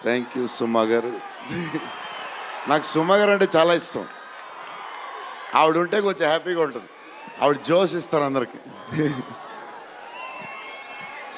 Thank you సుమా గారు. నాకు సుమా గారు అంటే చాలా ఇష్టం. ఆవిడ ఉంటే కొంచెం హ్యాపీగా ఉంటుంది. ఆవిడ జోష్ ఇస్తారు అందరికి.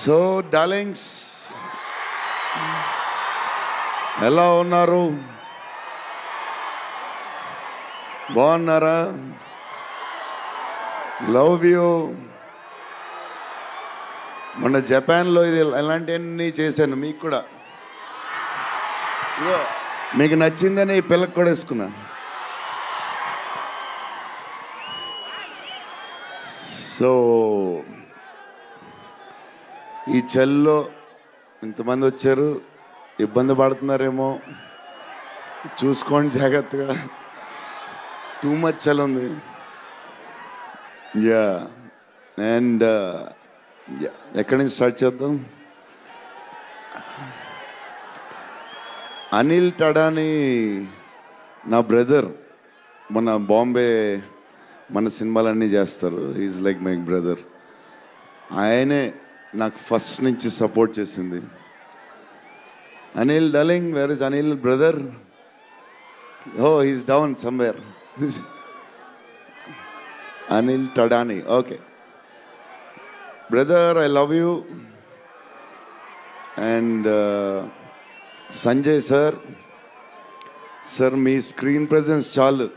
సో డార్లింగ్స్, ఎలా ఉన్నారు? బాగున్నారా? Love you. మొన్న జపాన్లో ఇది ఎలాంటివన్నీ చేశాను మీకు కూడా. ఇగో మీకు నచ్చిందని ఈ పిల్లకి కూడా వేసుకున్నా. సో ఈ చలిలో ఇంతమంది వచ్చారు, ఇబ్బంది పడుతున్నారేమో, చూసుకోండి జాగ్రత్తగా. టూ మచ్ చలి ఉంది. యా అండ్ ఎక్కడి నుంచి స్టార్ట్ చేద్దాం? అనిల్ టడాని నా బ్రదర్. మన బాంబే మన సినిమాలన్నీ చేస్తారు. Is like my brother. ఆయనే నాకు ఫస్ట్ నుంచి సపోర్ట్ చేసింది. Anil darling, where is Anil brother? Oh he's down somewhere. Anil Thadani. Okay brother, I love you. And Sanjay sir, sir మీ స్క్రీన్ ప్రెజెన్స్ చాలు.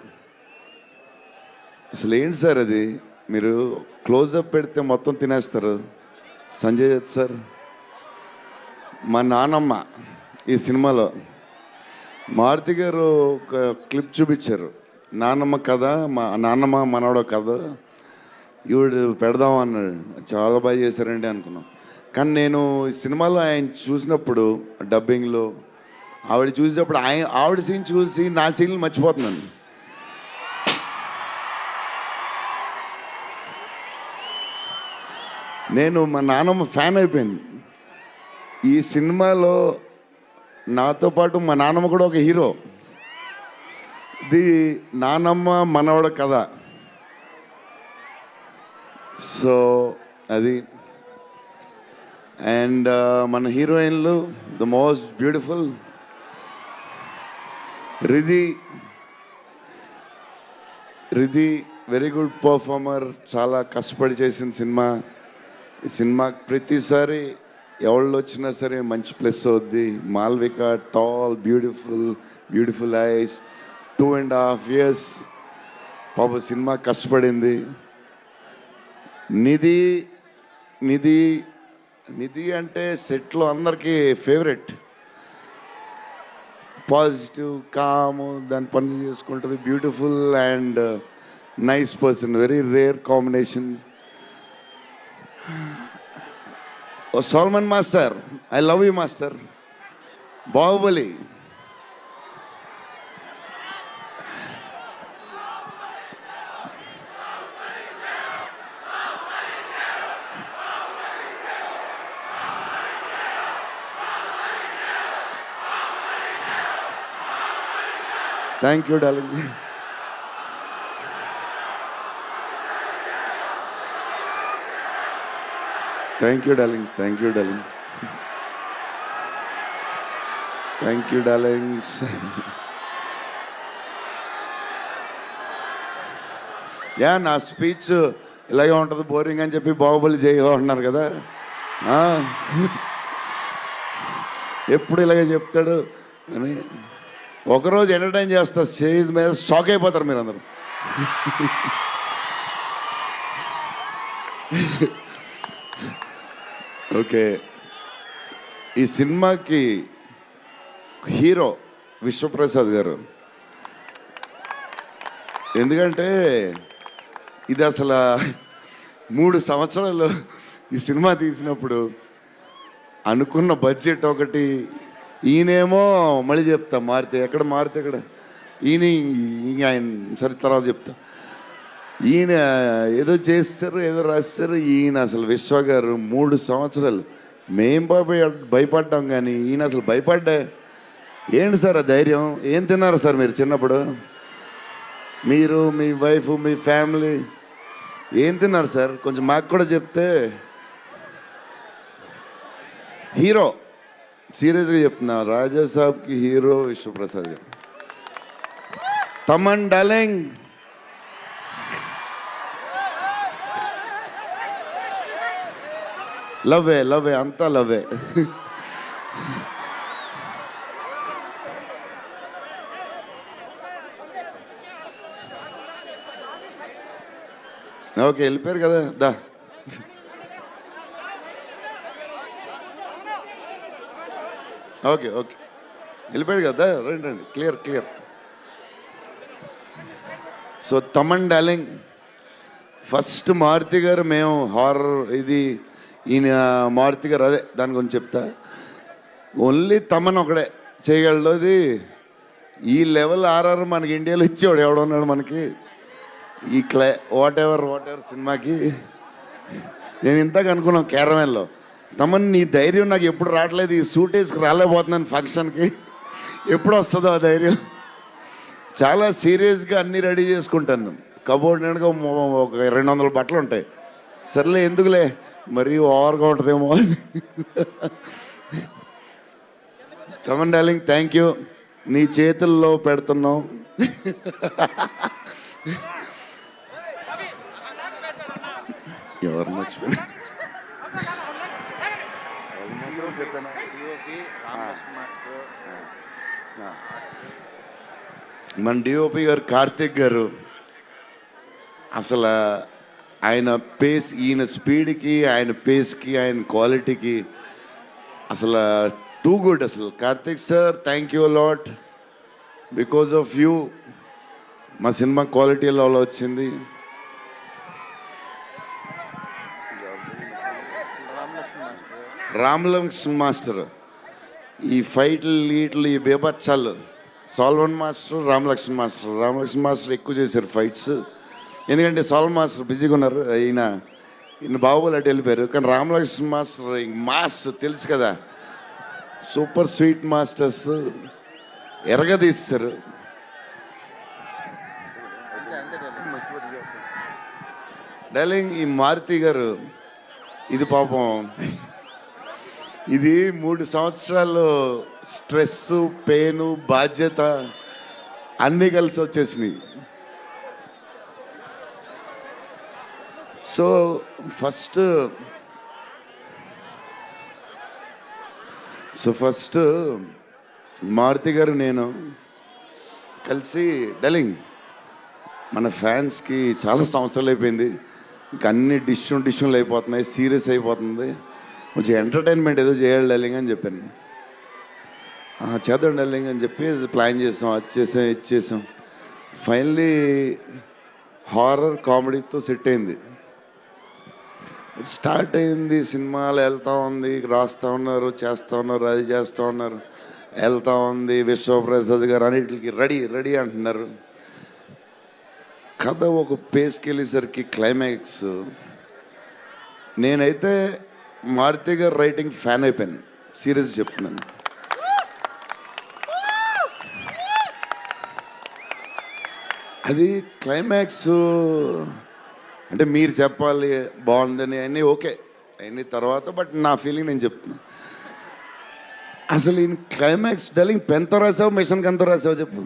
అసలు ఏంటి సార్ అది? మీరు క్లోజప్ పెడితే మొత్తం తినేస్తారు. సంజయ్ సార్, మా నానమ్మ ఈ సినిమాలో మారుతి గారు ఒక క్లిప్ చూపించారు. నానమ్మ కథ, మా నాన్నమ్మ మనవడ కథ ఈవిడు పెడదాం అన్నాడు. చాలా బాగా చేశారండి అనుకున్నాం. కానీ నేను ఈ సినిమాలో ఆయన చూసినప్పుడు డబ్బింగ్లో ఆవిడ చూసినప్పుడు ఆవిడ సీన్ చూసి నా సీన్లు మర్చిపోతున్నాను. నేను మా నాన్నమ్మ ఫ్యాన్ అయిపోయాను. ఈ సినిమాలో నాతో పాటు మా నాన్నమ్మ కూడా ఒక హీరో. ఇది నానమ్మ మనవడ కథ. సో అది. అండ్ మన హీరోయిన్లు the most beautiful Riddhi. Very good performer. చాలా కష్టపడి చేసిన సినిమా. ఈ సినిమాకి ప్రతిసారి ఎవళ్ళు వచ్చినా సరే మంచి ప్లస్ అవుద్ది. Malvika tall, beautiful eyes, 2.5 years పాప సినిమా కష్టపడింది. నిధి అంటే సెట్లో అందరికీ ఫేవరెట్. పాజిటివ్, కాము, దాని పని చేసుకుంటుంది. Beautiful and nice person. Very rare combination. Oh Salman master, I love you master. Baahubali. Thank you darling. Thank you darling. Thank you darling. Thank you darlings. Yeah నా స్పీచ్ ఇలాగే ఉంటుంది, బోరింగ్ అని చెప్పి బాహుబలి చేయగా ఉంటున్నారు కదా. ఎప్పుడు ఇలాగే చెప్తాడు అని ఒకరోజు ఎంటర్టైన్ చేస్తా. స్టేజ్ మీద షాక్ అయిపోతారు మీరు అందరూ. ఓకే, ఈ సినిమాకి హీరో విశ్వప్రసాద్ గారు. ఎందుకంటే ఇది అసలు 3 సంవత్సరాలు ఈ సినిమా తీసినప్పుడు అనుకున్న బడ్జెట్ ఒకటి. ఈయనేమో మళ్ళీ చెప్తా మారితే ఎక్కడ ఆయన సరే తర్వాత చెప్తా. ఈయన ఏదో చేస్తారు, ఏదో రాస్తారు. ఈయన అసలు విశ్వ గారు 3 సంవత్సరాలు మేం భయపడ్డాం, కానీ ఈయన అసలు భయపడ్డా. ఏంటి సార్ ఆ ధైర్యం? ఏం తిన్నారు సార్ మీరు చిన్నప్పుడు? మీరు, మీ వైఫ్, మీ ఫ్యామిలీ ఏం తిన్నారు సార్? కొంచెం మాకు కూడా చెప్తే. హీరో సీరియస్గా చెప్తున్నా, రాజా సాబ్కి హీరో విశ్వప్రసాద్ గారు. తమన్ డార్లింగ్, లవ్వే అంతా లవ్వే. ఓకే, వెళ్ళిపోయారు కదా, దా. ఓకే వెళ్ళిపోయాడు కదా, రండి clear. So Thaman darling, first Maruti garu, మేము హారర్ ఇది ఈయన మారుతి గారు, అదే దాని గురించి చెప్తా. ఓన్లీ తమన్ ఒకడే చేయగలడు. అది ఈ లెవెల్ ఆర్ఆర్ మనకి ఇండియాలో ఇచ్చేవాడు ఎవడున్నాడు మనకి ఈ వాట్ ఎవర్ సినిమాకి. నేను ఇంతకు అనుకున్నాను క్యారమెన్లో, తమన్ నీ ధైర్యం నాకు ఎప్పుడు రావట్లేదు, ఈ సూట్ వేసుకు రాలేకపోతున్నాను ఫంక్షన్కి, ఎప్పుడు వస్తుందో ఆ ధైర్యం. చాలా సీరియస్గా అన్నీ రెడీ చేసుకుంటాను. కబోర్డ్ నిండుగా ఒక 200 బట్టలు ఉంటాయి. సర్లే ఎందుకులే, మరీ ఓవర్గా ఉంటుందేమో. తమన్ డార్లింగ్, థ్యాంక్ యూ, నీ చేతుల్లో పెడుతున్నాం. ఎవరు మర్చిపోయినా మన డిఓపి గారు కార్తిక్ గారు, అసలు ఆయన పేస్, ఈయన స్పీడ్కి, ఆయన పేస్కి, ఆయన క్వాలిటీకి అసలు టూ గుడ్. అసలు Karthik sir, thank you lot, because of you మా సినిమా క్వాలిటీ ఎలా వచ్చింది. రామలక్ష్మణ్ మాస్టర్, ఈ ఫైట్లు ఈ బేబచ్చాలు, సాల్వన్ మాస్టర్, రామలక్ష్మణ్ మాస్టర్ ఎక్కువ చేశారు ఫైట్స్. ఎందుకంటే సాల్వన్ మాస్టర్ బిజీగా ఉన్నారు, ఈయన బాహుబలి అటు వెళ్ళిపోయారు. కానీ రామలక్ష్మణ్ మాస్టర్ మాస్ తెలుసు కదా, సూపర్ స్వీట్ మాస్టర్స్ ఎరగదీస్తారు. డార్లింగ్, ఈ మారుతి గారు, ఇది పాపం, ఇది 3 సంవత్సరాలు స్ట్రెస్, పెయిన్, బాధ్యత అన్నీ కలిసి వచ్చేసినాయి. సో ఫస్ట్ మారుతి గారు నేను కలిసి, డార్లింగ్ మన ఫ్యాన్స్కి చాలా సంవత్సరాలు అయిపోయింది, ఇంకా అన్ని డిష్యూలు అయిపోతున్నాయి, సీరియస్ అయిపోతుంది, కొంచెం ఎంటర్టైన్మెంట్ ఏదో చేయాలి డార్లింగ్ అని చెప్పాను. చేద్దాం డార్లింగ్ అని చెప్పి ప్లాన్ చేసాం, అది చేసాం. ఫైనలీ హారర్ కామెడీతో సెట్ అయింది, స్టార్ట్ అయింది. సినిమాలు వెళ్తూ ఉంది, రాస్తూ ఉన్నారు, చేస్తూ ఉన్నారు, అది చేస్తూ ఉన్నారు, వెళ్తూ ఉంది. విశ్వప్రసాద్ గారు అన్నిటికి రెడీ అంటున్నారు. కథ ఒక పేస్కి వెళ్ళేసరికి క్లైమాక్స్, నేనైతే మారుతి గారు రైటింగ్ ఫ్యాన్ అయిపోయాను, సీరియస్ చెప్తున్నాను. అది క్లైమాక్స్ అంటే మీరు చెప్పాలి బాగుందని అన్నీ ఓకే అన్నీ తర్వాత, బట్ నా ఫీలింగ్ నేను చెప్తున్నాను. అసలు ఈ క్లైమాక్స్ డార్లింగ్ పెన్తో రాసావు, మిషన్కి ఎంతో రాసావు చెప్పు.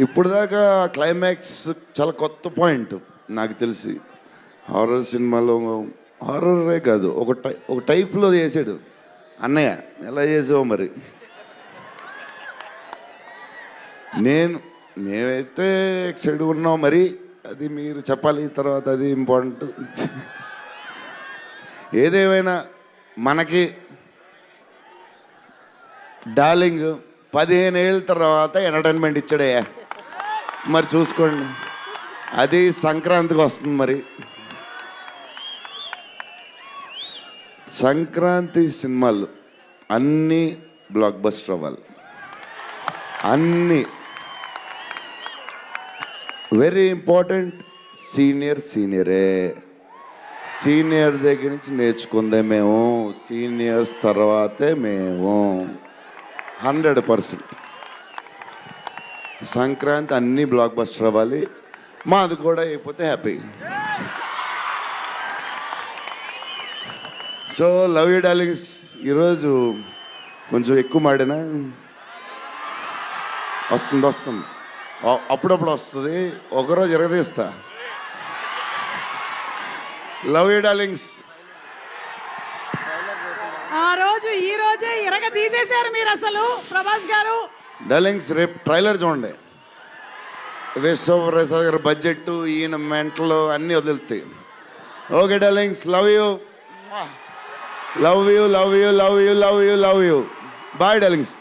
ఇప్పుడు దాకా క్లైమాక్స్ చాలా కొత్త పాయింట్ నాకు తెలిసి. హారర్ సినిమాలో హారరే కాదు, ఒక టైప్లో చేసాడు అన్నయ్య. ఎలా చేసావు మరి? మేమైతే ఎక్సైడ్ ఉన్నాం, మరి అది మీరు చెప్పాలి తర్వాత, అది ఇంపార్టెంట్. ఏదేమైనా మనకి డార్లింగ్ 15 ఏళ్ళ తర్వాత ఎంటర్టైన్మెంట్ ఇచ్చాడే, మరి చూసుకోండి. అది సంక్రాంతికి వస్తుంది. మరి సంక్రాంతి సినిమాలు అన్నీ బ్లాక్ బస్టర్ అవ్వాలి, అన్నీ. Very important, సీనియరే. సీనియర్ దగ్గర నుంచి నేర్చుకుందే మేము, సీనియర్స్ తర్వాతే మేము. 100% సంక్రాంతి అన్నీ బ్లాక్ బస్టర్ అవ్వాలి. మాది కూడా అయిపోతే happy. So love you darlings ఈరోజు కొంచెం ఎక్కువ మాడినా వస్తుంది అప్పుడప్పుడు వస్తుంది, ఒకరోజు ఎరగదీస్తా. Love you darlings. ఆ రోజు ఈ రోజే ఇరగ తీసేశారు మీరు అసలు ప్రభాస్ గారు. డార్లింగ్స్ రేపు ట్రైలర్ చూడండి. విశ్వప్రసాద్ గారి బడ్జెట్, ఈయన మెంటలు అన్నీ వదులుతాయి. Okay darlings, love you love you love you love you love you love you. Bye darlings.